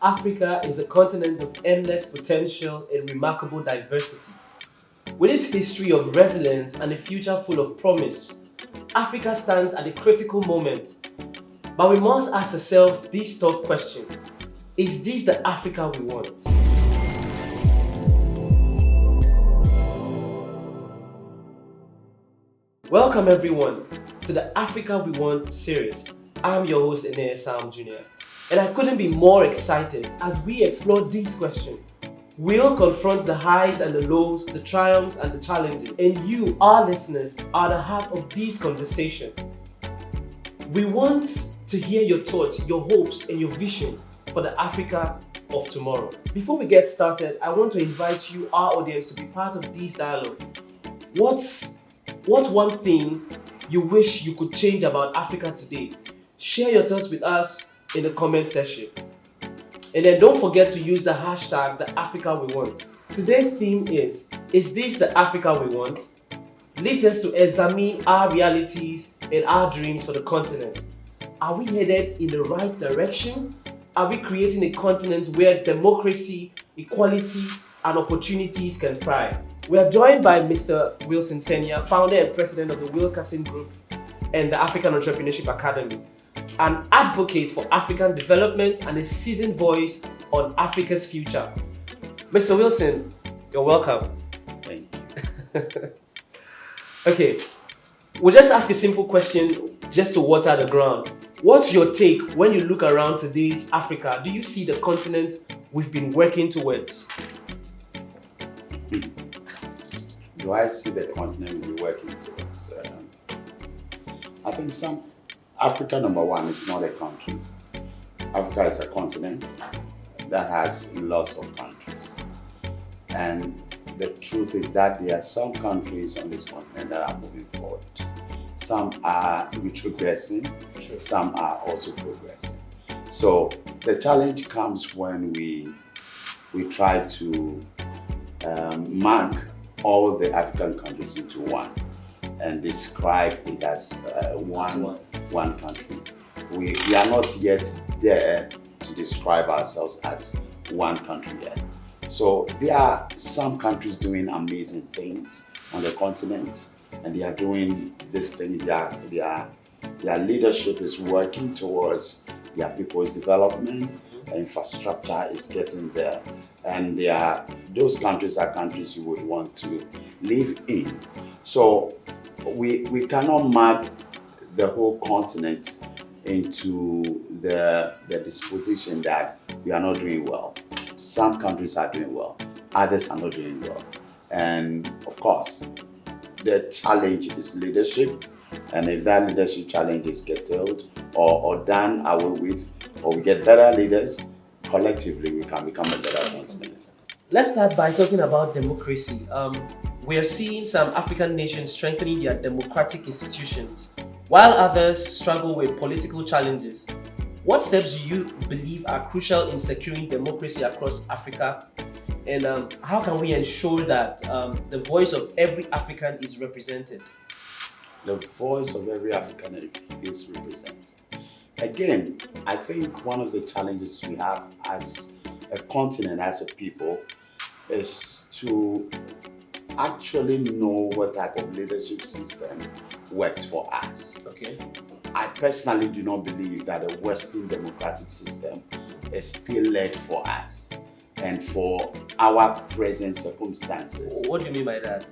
Africa is a continent of endless potential and remarkable diversity. With its history of resilience and a future full of promise, Africa stands at a critical moment. But we must ask ourselves this tough question: is this the Africa we want? Welcome everyone to the Africa We Want series. I'm your host, Ene Sam Jr. And I couldn't be more excited as we explore this question. We'll confront the highs and the lows, the triumphs and the challenges. And you, our listeners, are the heart of this conversation. We want to hear your thoughts, your hopes, and your vision for the Africa of tomorrow. Before we get started, I want to invite you, our audience, to be part of this dialogue. What's one thing you wish you could change about Africa today? Share your thoughts with us in the comment section. And then don't forget to use the hashtag the Africa We Want. Today's theme is this the Africa we want? Leads us to examine our realities and our dreams for the continent. Are we headed in the right direction? Are we creating a continent where democracy, equality, and opportunities can thrive? We are joined by Mr. Wilson Senya, founder and president of the Wilkerson Group and the African Entrepreneurship Academy, an advocate for African development and a seasoned voice on Africa's future. Mr. Wilson, you're welcome. Thank you. Okay, we'll just ask a simple question just to water the ground. What's your take when you look around today's Africa? Do you see the continent we've been working towards? Do I see the continent we're working towards? I think Africa, number one, is not a country. Africa is a continent that has lots of countries. And the truth is that there are some countries on this continent that are moving forward. Some are retrogressing, some are also progressing. So the challenge comes when we try to mark all the African countries into one and describe it as one country. We are not yet there to describe ourselves as one country yet. So there are some countries doing amazing things on the continent, and they are doing these things. Their leadership is working towards their people's development. Infrastructure is getting there, and those countries are countries you would want to live in. So we cannot map the whole continent into the disposition that we are not doing well. Some countries are doing well, others are not doing well. And of course, the challenge is leadership. And if that leadership challenge is gettled or done away with, or we get better leaders, collectively we can become a better continent. Let's start by talking about democracy. We are seeing some African nations strengthening their democratic institutions, while others struggle with political challenges. What steps do you believe are crucial in securing democracy across Africa? And how can we ensure that the voice of every African is represented? The voice of every African is represented. Again, I think one of the challenges we have as a continent, as a people, is to actually know what type of leadership system works for us. Okay. I personally do not believe that a Western democratic system is still led for us and for our present circumstances. What do you mean by that?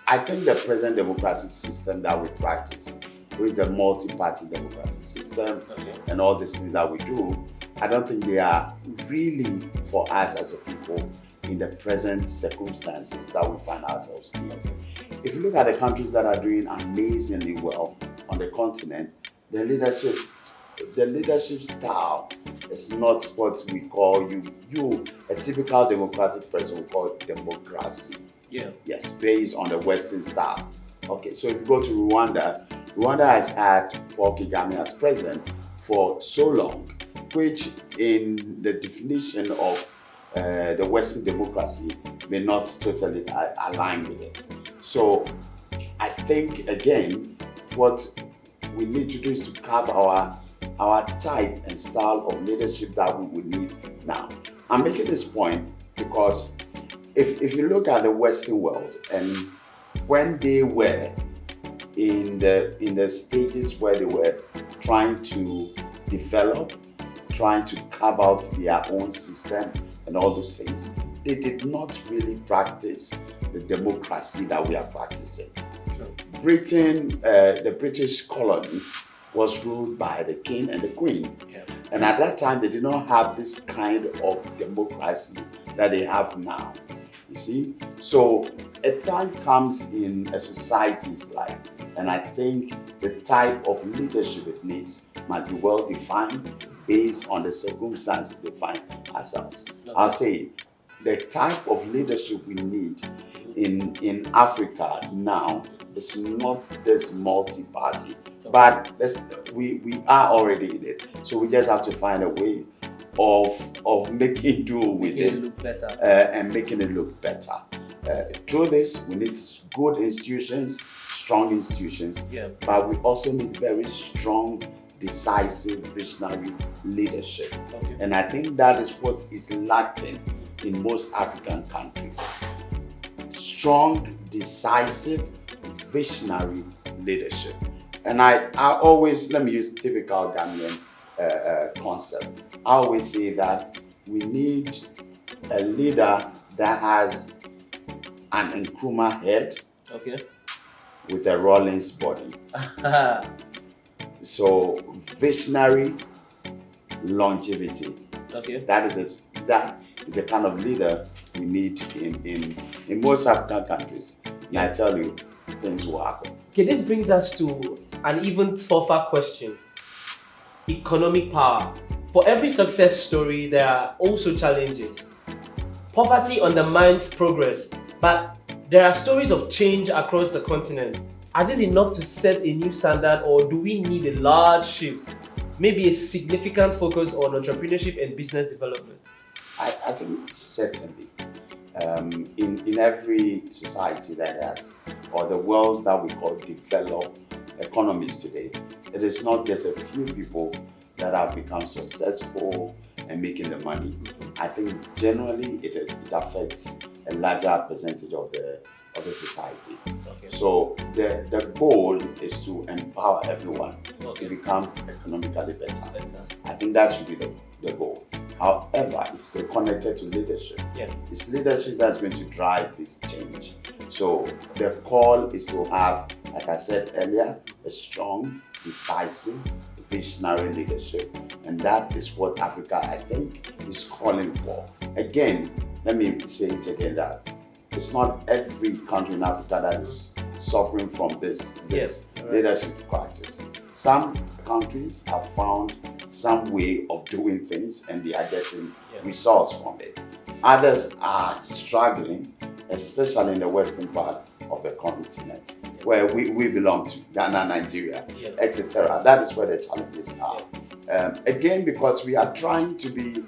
I think the present democratic system that we practice, which is a multi-party democratic system, and all these things that we do, I don't think they are really for us as a people in the present circumstances that we find ourselves in. If you look at the countries that are doing amazingly well on the continent, the leadership style is not what we call a typical democratic person would call democracy. Yeah. Yes, based on the Western style. Okay, so if you go to Rwanda has had Paul Kagame as president for so long, which in the definition of the Western democracy may not totally align with it. So I think, again, what we need to do is to carve our our type and style of leadership that we would need now. I'm making this point because if you look at the Western world and when they were in the stages where they were trying to develop, trying to carve out their own system and all those things, they did not really practice the democracy that we are practicing. Sure. Britain, the British colony, was ruled by the king and the queen. Yeah. And at that time, they did not have this kind of democracy that they have now. You see? So a time comes in a society's life, and I think the type of leadership it needs must be well defined based on the circumstances they find ourselves. Okay. I'll say the type of leadership we need in Africa now is not this multi-party, but we are already in it. So we just have to find a way of making do with Making it, it look better. and making it look better. Through this, we need good institutions, strong institutions, Yeah. but we also need very strong, decisive, visionary leadership. Okay. And I think that is what is lacking in most African countries. Strong, decisive, visionary leadership. And I always, let me use typical Ghanaian concept. I always say that we need a leader that has an Nkrumah head Okay. with a Rollins body. So visionary, longevity. Okay. That is the kind of leader we need in most African countries. And I tell you, things will happen. Okay, this brings us to an even tougher question. Economic power. For every success story, there are also challenges. Poverty undermines progress, but there are stories of change across the continent. Are these enough to set a new standard, or do we need a large shift? Maybe a significant focus on entrepreneurship and business development? I think certainly in every society that has, or the worlds that we call developed economies today, it is not just a few people that have become successful and making the money. I think generally it affects a larger percentage of the society. Okay. So the goal is to empower everyone Okay. to become economically better. Better. I think that should be the goal. However, it's still connected to leadership. Yeah. It's leadership that's going to drive this change. So the call is to have, like I said earlier, a strong, decisive, visionary leadership. And that is what Africa, I think, is calling for. Again, let me say it again that it's not every country in Africa that is suffering from this Right. leadership crisis. Some countries have found some way of doing things and they are getting results from it. Others are struggling, especially in the western part of the continent, where we belong to, Ghana, Nigeria, etc. That is where the challenges are. Again, because we are trying to be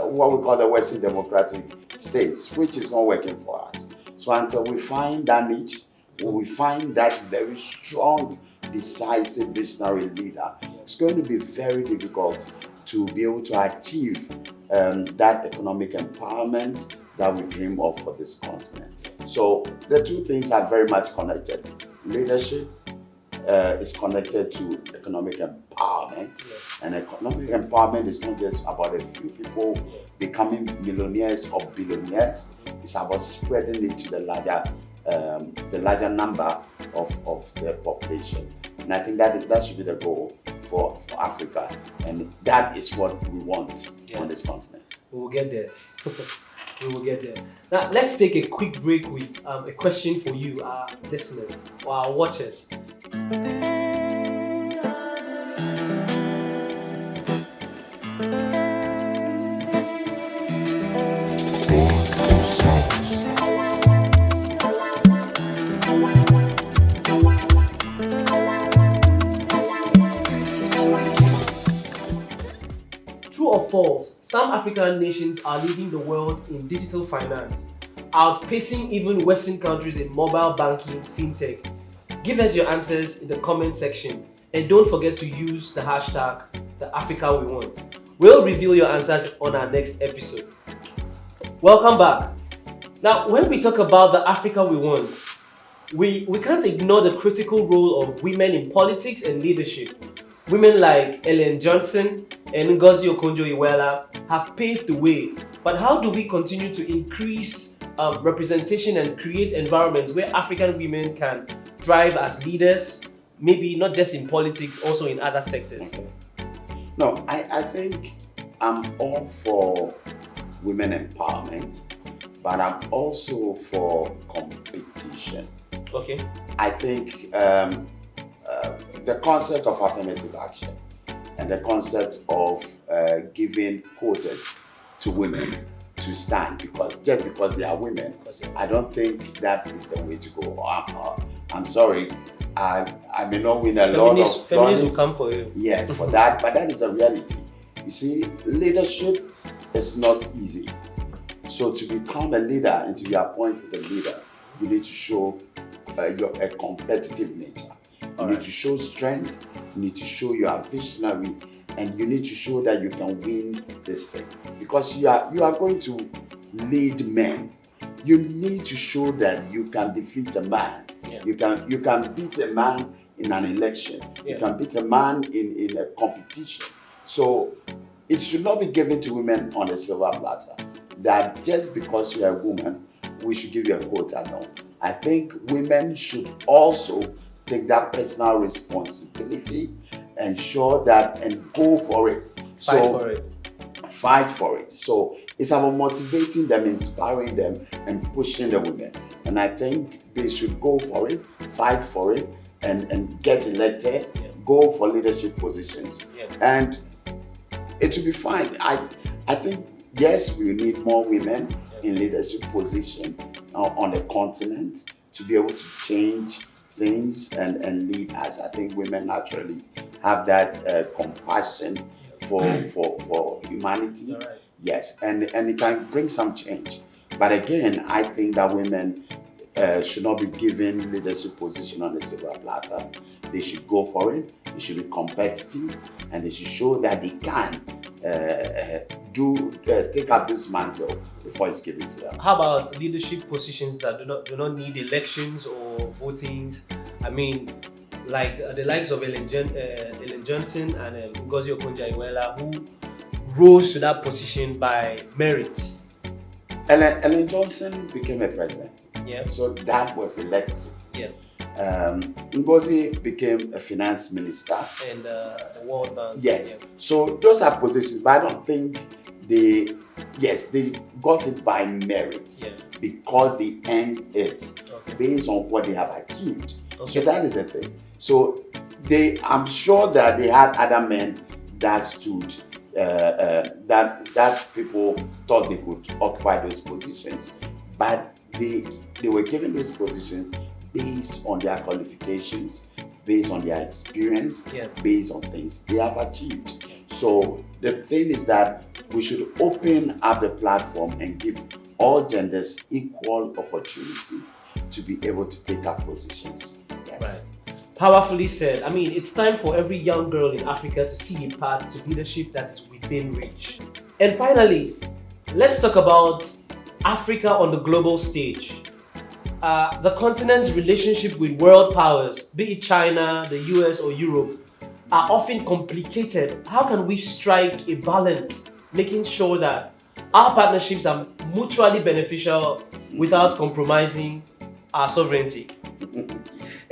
what we call the Western democratic states, which is not working for us. So until we find that niche, we find that very strong, decisive, visionary leader, it's going to be very difficult to be able to achieve that economic empowerment that we dream of for this continent. So the two things are very much connected. Leadership is connected to economic empowerment, and economic empowerment is not just about a few people becoming millionaires or billionaires. It's about spreading it to the larger number of the population. And I think that should be the goal for Africa, and that is what we want on this continent. We will get there. We will get there. Now, let's take a quick break with a question for you, our listeners or our watchers. True or false, some African nations are leading the world in digital finance, outpacing even Western countries in mobile banking, fintech. Give us your answers in the comment section. And don't forget to use the hashtag the Africa we want. We'll reveal your answers on our next episode. Welcome back. Now, when we talk about the Africa we want, we can't ignore the critical role of women in politics and leadership. Women like Ellen Johnson and Ngozi Okonjo-Iweala have paved the way. But how do we continue to increase representation and create environments where African women can thrive as leaders, maybe not just in politics, also in other sectors? Okay. No, I think I'm all for women empowerment, but I'm also for competition. Okay. I think the concept of affirmative action and the concept of giving quotas to women to stand just because they are women, I don't think that is the way to go. I'm sorry, I may not win a lot of feminists will come for you. Yes, for that, but that is a reality. You see, leadership is not easy. So to become a leader and to be appointed a leader, you need to show a competitive nature. You need to show strength, you need to show you are visionary, and you need to show that you can win this thing. Because you are going to lead men. You need to show that you can defeat a man. Yeah. You can beat a man in an election. Yeah. You can beat a man in a competition. So it should not be given to women on a silver platter. That just because you are a woman, we should give you a quota. No. I think women should also take that personal responsibility, ensure that, and go for it. Fight for it. So it's about motivating them, inspiring them, and pushing the women. And I think they should go for it, fight for it, and get elected, go for leadership positions. Yeah. And it will be fine. I think, yes, we need more women in leadership position on the continent to be able to change things and lead us. I think women naturally have that compassion for humanity. Right. Yes, and it can bring some change. But again, I think that women should not be given leadership position on the silver platter. They should go for it. They should be competitive, and they should show that they can take up this mantle before it's given to them. How about leadership positions that do not need elections or votings? I mean, like the likes of Ellen Johnson and Ngozi Okonjo-Iweala, who rose to that position by merit. Ellen Johnson became a president. Yeah. So that was elected. Yeah. Ngozi became a finance minister. And the World Bank. Yes. Yeah. So those are positions, but I don't think they got it by merit because they earned it based on what they have achieved. Okay. So that is the thing. So I'm sure that they had other men that stood, that people thought they could occupy those positions, but they were given those positions based on their qualifications, based on their experience, based on things they have achieved. So the thing is that we should open up the platform and give all genders equal opportunity to be able to take up positions. Yes. Right. Powerfully said. I mean, it's time for every young girl in Africa to see a path to leadership that is within reach. And finally, let's talk about Africa on the global stage. The continent's relationship with world powers, be it China, the US, or Europe, are often complicated. How can we strike a balance, making sure that our partnerships are mutually beneficial without compromising our sovereignty?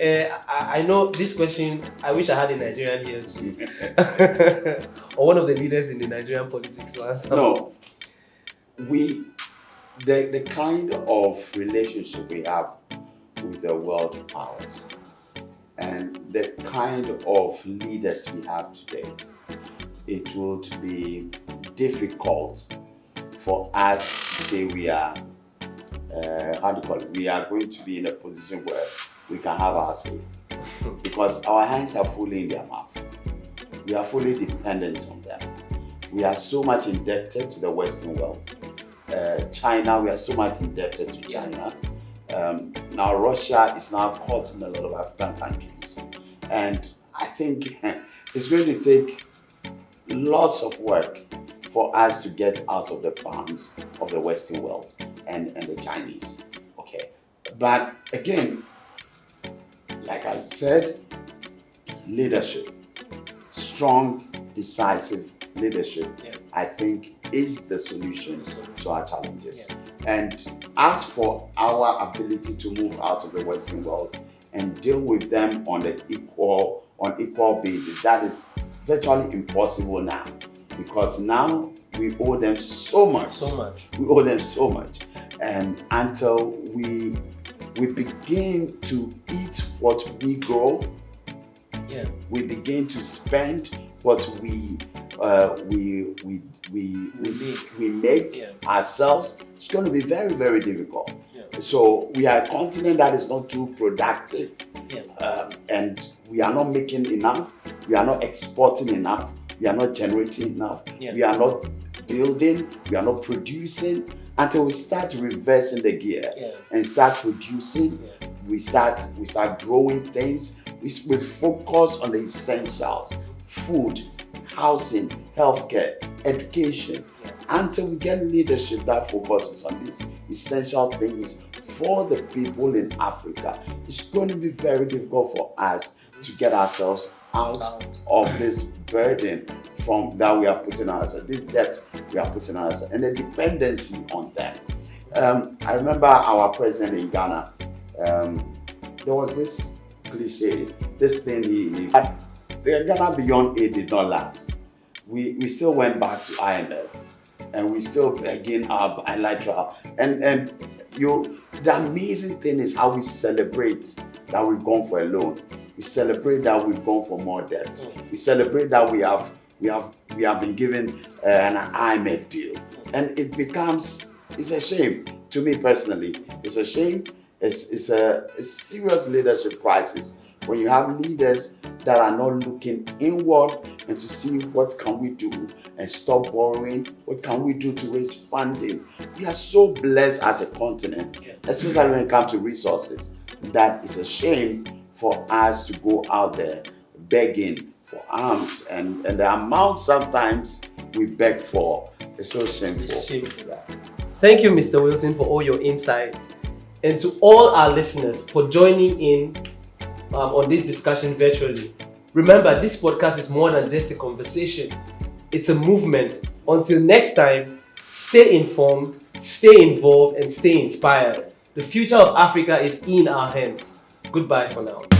I know this question, I wish I had a Nigerian here too. Or one of the leaders in the Nigerian politics to answer. No. The kind of relationship we have with the world powers and the kind of leaders we have today, it would be difficult for us to say we are, we are going to be in a position where we can have our say. Because our hands are fully in their mouth. We are fully dependent on them. We are so much indebted to the Western world. China, we are so much indebted to China. Now Russia is now caught in a lot of African countries. And I think it's going to take lots of work for us to get out of the palms of the Western world and the Chinese. Okay. But again, like I said, leadership, strong, decisive leadership, I think is the solution to our challenges. And as for our ability to move out of the Western world and deal with them on equal basis, that is virtually impossible now, because now we owe them so much. We owe them so much, and until we begin to eat what we grow, we begin to spend what we make ourselves, it's going to be very, very difficult. So we are a continent that is not too productive, and we are not making enough, we are not exporting enough, we are not generating enough, we are not building, we are not producing, until we start reversing the gear and start producing. We start growing things. We focus on the essentials: food, housing, healthcare, education. Until we get leadership that focuses on these essential things for the people in Africa, it's going to be very difficult for us to get ourselves out of this burden from that we are putting on ourselves, this debt we are putting on ourselves, and the dependency on them. I remember our president in Ghana, there was this cliche, this thing the Ghana Beyond Aid did not last. We still went back to IMF, and we still begging our bilateral. And the amazing thing is how we celebrate that we've gone for a loan. We celebrate that we've gone for more debt. We celebrate that we have been given an IMF deal, and it's a shame to me personally. It's a shame. It's a serious leadership crisis when you have leaders that are not looking inward and to see what can we do and stop borrowing. What can we do to raise funding? We are so blessed as a continent, especially when it comes to resources, that it's a shame for us to go out there begging for alms, and the amount sometimes we beg for is so shameful. Thank you, Mr. Wilson, for all your insights, and to all our listeners for joining in on this discussion virtually. Remember, this podcast is more than just a conversation. It's a movement. Until next time, stay informed, stay involved, and stay inspired. The future of Africa is in our hands. Goodbye for now.